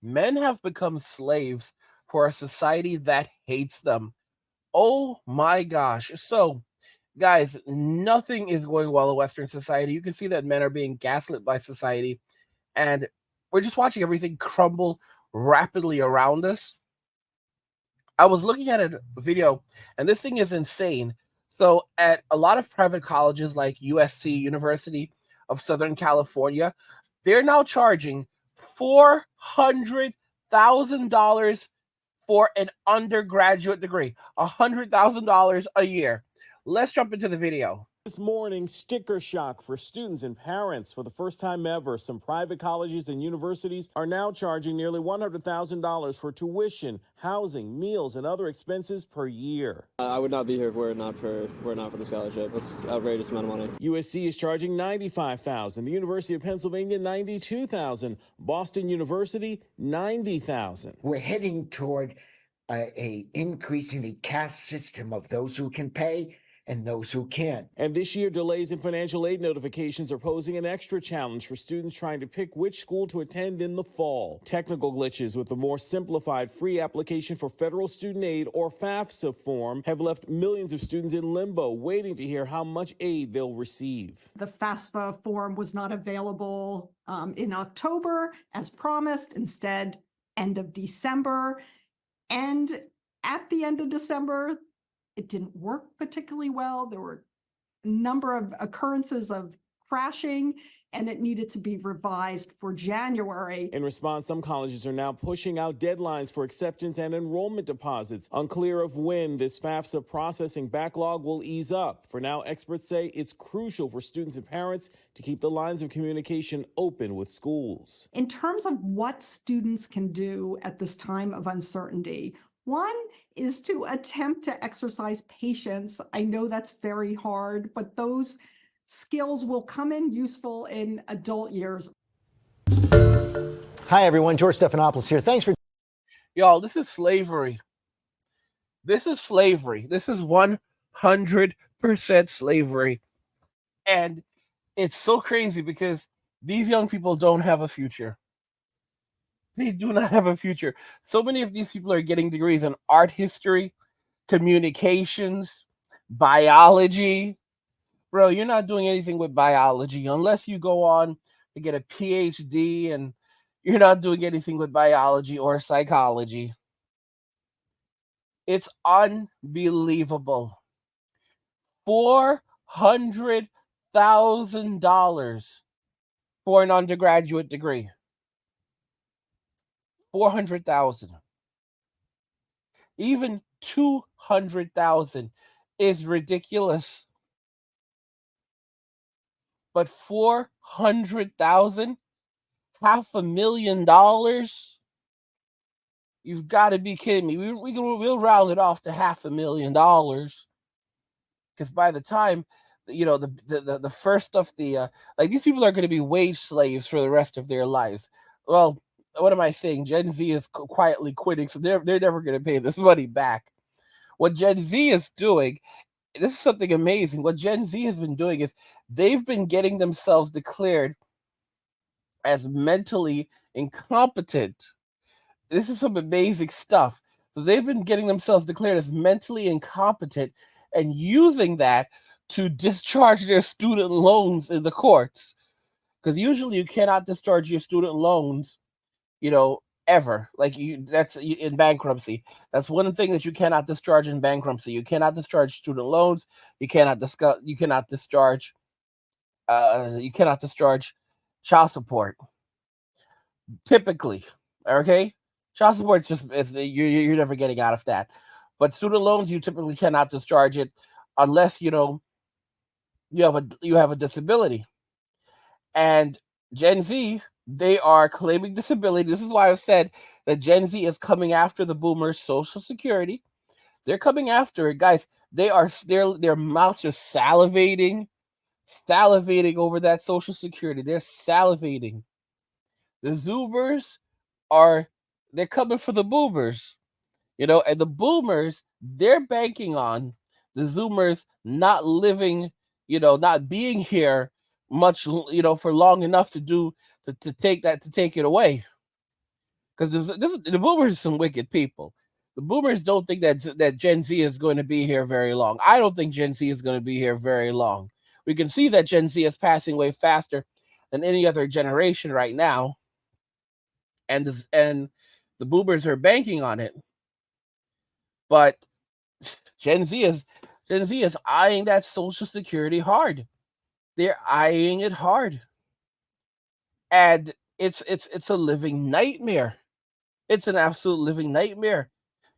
Men have become slaves for a society that hates them. Oh my gosh. So, guys, nothing is going well in Western society. You can see that men are being gaslit by society, and we're just watching everything crumble rapidly around us. I was looking at a video, and this thing is insane. So, at a lot of private colleges like USC, University of Southern California, they're now charging $400,000 for an undergraduate degree. $100,000 a year. Let's jump into the video. This morning, sticker shock for students and parents. For the first time ever, some private colleges and universities are now charging nearly $100,000 for tuition, housing, meals, and other expenses per year. I would not be here if were it not for the scholarship. It's an outrageous amount of money. USC is charging $95,000. The University of Pennsylvania, $92,000. Boston University, $90,000. We're heading toward a increasingly caste system of those who can pay and those who can't. And this year, delays in financial aid notifications are posing an extra challenge for students trying to pick which school to attend in the fall. Technical glitches with the more simplified free application for federal student aid, or FAFSA form, have left millions of students in limbo, waiting to hear how much aid they'll receive. The FAFSA form was not available in October as promised, instead end of December. And at the end of December, it didn't work particularly well. There were a number of occurrences of crashing, and it needed to be revised for January. In response, some colleges are now pushing out deadlines for acceptance and enrollment deposits, unclear of when this FAFSA processing backlog will ease up. For now, experts say it's crucial for students and parents to keep the lines of communication open with schools. In terms of what students can do at this time of uncertainty, one is to attempt to exercise patience. I know that's very hard, but those skills will come in useful in adult years. Hi, everyone. George Stephanopoulos here. Thanks for... Y'all, this is slavery. This is slavery. This is 100% slavery. And it's so crazy because these young people don't have a future. They do not have a future. So many of these people are getting degrees in art history, communications, biology. Bro, you're not doing anything with biology unless you go on to get a PhD, and you're not doing anything with biology or psychology. It's unbelievable. $400,000 for an undergraduate degree. 400,000. Even 200,000 is ridiculous. But 400,000, $500,000, you've got to be kidding me. We'll round it off to $500,000, because by the time the first of the like, these people are going to be wage slaves for the rest of their lives. Well, what am I saying? Gen Z is quietly quitting, so they're never going to pay this money back. What Gen Z is doing, this is something amazing. What Gen Z has been doing is they've been getting themselves declared as mentally incompetent. This is some amazing stuff. So they've been getting themselves declared as mentally incompetent and using that to discharge their student loans in the courts. Because usually you cannot discharge your student loans, ever. Like, that's in bankruptcy. That's one thing that you cannot discharge in bankruptcy. You cannot discharge student loans. You cannot discharge child support. Typically, okay? Child support you're never getting out of that. But student loans, you typically cannot discharge it unless you have a disability. And Gen Z, they are claiming disability. This is why I've said that Gen Z is coming after the boomers' Social Security. They're coming after it, guys. Their mouths are salivating over that Social Security. They're salivating. The Zoomers they're coming for the boomers, and the boomers, they're banking on the Zoomers not living, not being here much, for long enough to take it away. because the boomers are some wicked people. The boomers don't think that Gen Z is going to be here very long. I don't think Gen Z is going to be here very long. We can see that Gen Z is passing away faster than any other generation right now, and the boomers are banking on it. But Gen Z is Gen Z is eyeing that Social Security hard. They're eyeing it hard, and it's a living nightmare. It's an absolute living nightmare.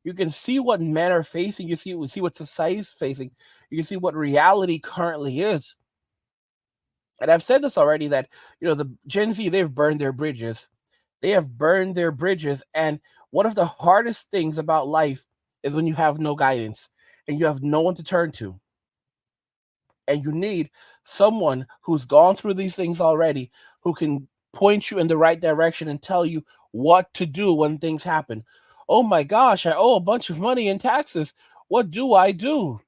You can see what men are facing. You see what society's facing. You can see what reality currently is. And I've said this already that the Gen Z, they've burned their bridges. They have burned their bridges, and one of the hardest things about life is when you have no guidance and you have no one to turn to, and you need someone who's gone through these things already, who can point you in the right direction and tell you what to do when things happen. Oh my gosh, I owe a bunch of money in taxes. What do I do?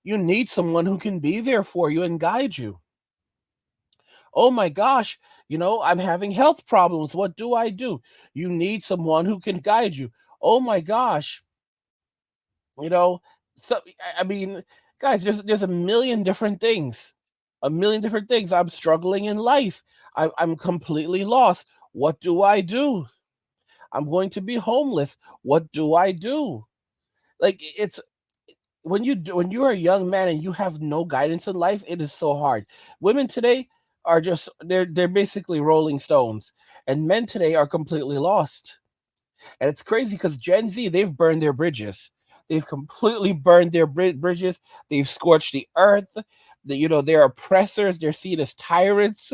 You need someone who can be there for you and guide you. Oh my gosh, I'm having health problems. What do I do? You need someone who can guide you. Oh my gosh, you know, so I mean, guys, there's a million different things. A million different things. I'm struggling in life. I'm completely lost. What do I do? I'm going to be homeless. What do I do? Like it's when you are a young man and you have no guidance in life, it is so hard. Women today are just they're basically rolling stones, and men today are completely lost. And it's crazy because Gen Z, they've burned their bridges. They've completely burned their bridges. They've scorched the earth. They're oppressors. They're seen as tyrants.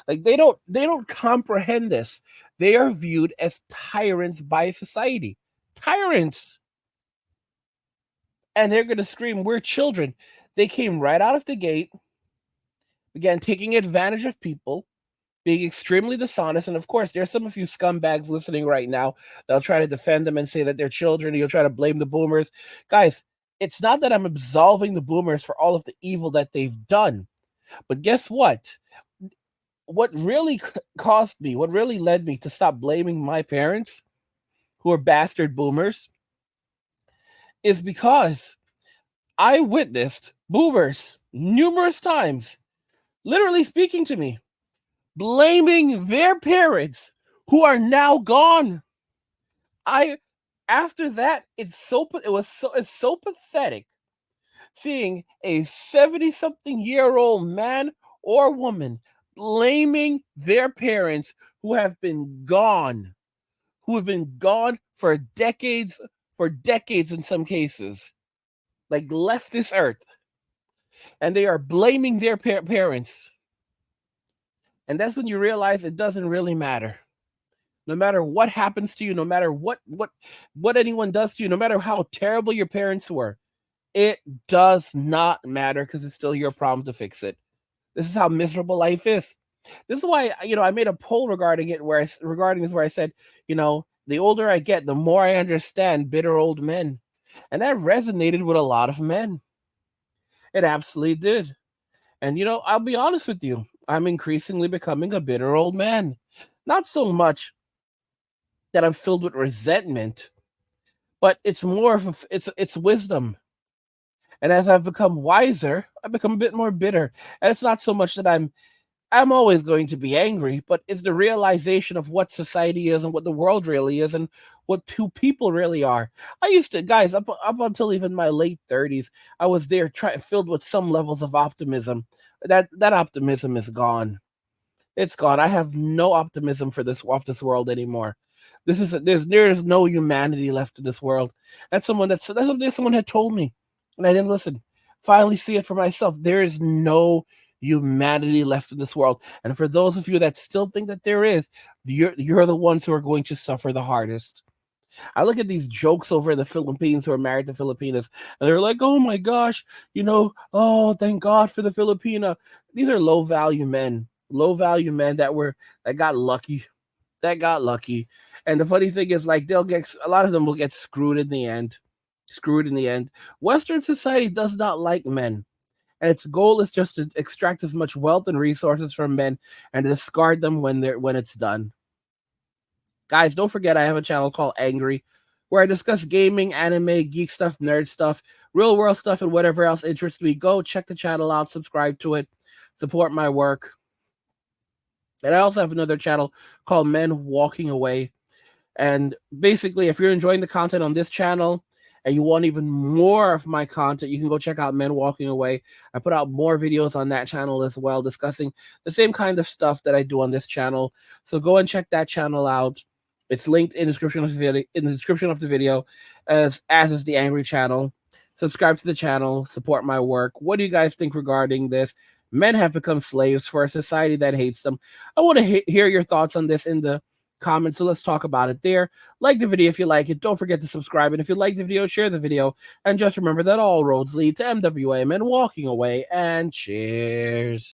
Like they don't comprehend this. They are viewed as tyrants by society. Tyrants. And they're gonna scream, "We're children." They came right out of the gate, began taking advantage of people, being extremely dishonest. And of course, there's some of you scumbags listening right now. They'll try to defend them and say that they're children. You'll try to blame the boomers. Guys, it's not that I'm absolving the boomers for all of the evil that they've done. But guess what? What really caused me, what really led me to stop blaming my parents, who are bastard boomers, is because I witnessed boomers numerous times literally speaking to me, blaming their parents who are now gone. I After that, it's so pathetic seeing a 70 something year old man or woman blaming their parents who have been gone for decades in some cases, like left this earth, and they are blaming their parents. And that's when you realize it doesn't really matter. No matter what happens to you, no matter what anyone does to you, no matter how terrible your parents were, it does not matter because it's still your problem to fix it. This is how miserable life is. This is why I made a poll regarding it regarding this where I said, the older I get, the more I understand bitter old men. And that resonated with a lot of men. It absolutely did. And I'll be honest with you, I'm increasingly becoming a bitter old man. Not so much that I'm filled with resentment, but it's more of it's wisdom. And as I've become wiser, I've become a bit more bitter. And it's not so much that I'm always going to be angry, but it's the realization of what society is and what the world really is and what who people really are. I used to, guys, up until even my late 30s, I was there filled with some levels of optimism. That optimism is gone. It's gone. I have no optimism for this world anymore. There's no humanity left in this world. That's something someone had told me, and I didn't listen. Finally, see it for myself. There is no humanity left in this world, and for those of you that still think that there is, you're the ones who are going to suffer the hardest. I look at these jokes over in the Philippines who are married to Filipinas, and they're like, "Oh my gosh, oh thank God for the Filipina." These are low value men that got lucky, And the funny thing is, like, a lot of them will get screwed in the end. Screwed in the end. Western society does not like men, and its goal is just to extract as much wealth and resources from men and discard them when it's done. Guys, don't forget I have a channel called Angry, where I discuss gaming, anime, geek stuff, nerd stuff, real world stuff, and whatever else interests me. Go check the channel out, subscribe to it, support my work. And I also have another channel called Men Walking Away. And basically, if you're enjoying the content on this channel and you want even more of my content, you can go check out Men Walking Away. I put out more videos on that channel as well, discussing the same kind of stuff that I do on this channel. So go and check that channel out. It's linked in the description of the video, as is the Angry channel. Subscribe to the channel, support my work. What do you guys think regarding this? Men have become slaves for a society that hates them. I want to hear your thoughts on this in the comments, so let's talk about it there. Like the video if you like it. Don't forget to subscribe, and if you like the video, share the video. And just remember that all roads lead to MWA Men Walking Away. And cheers.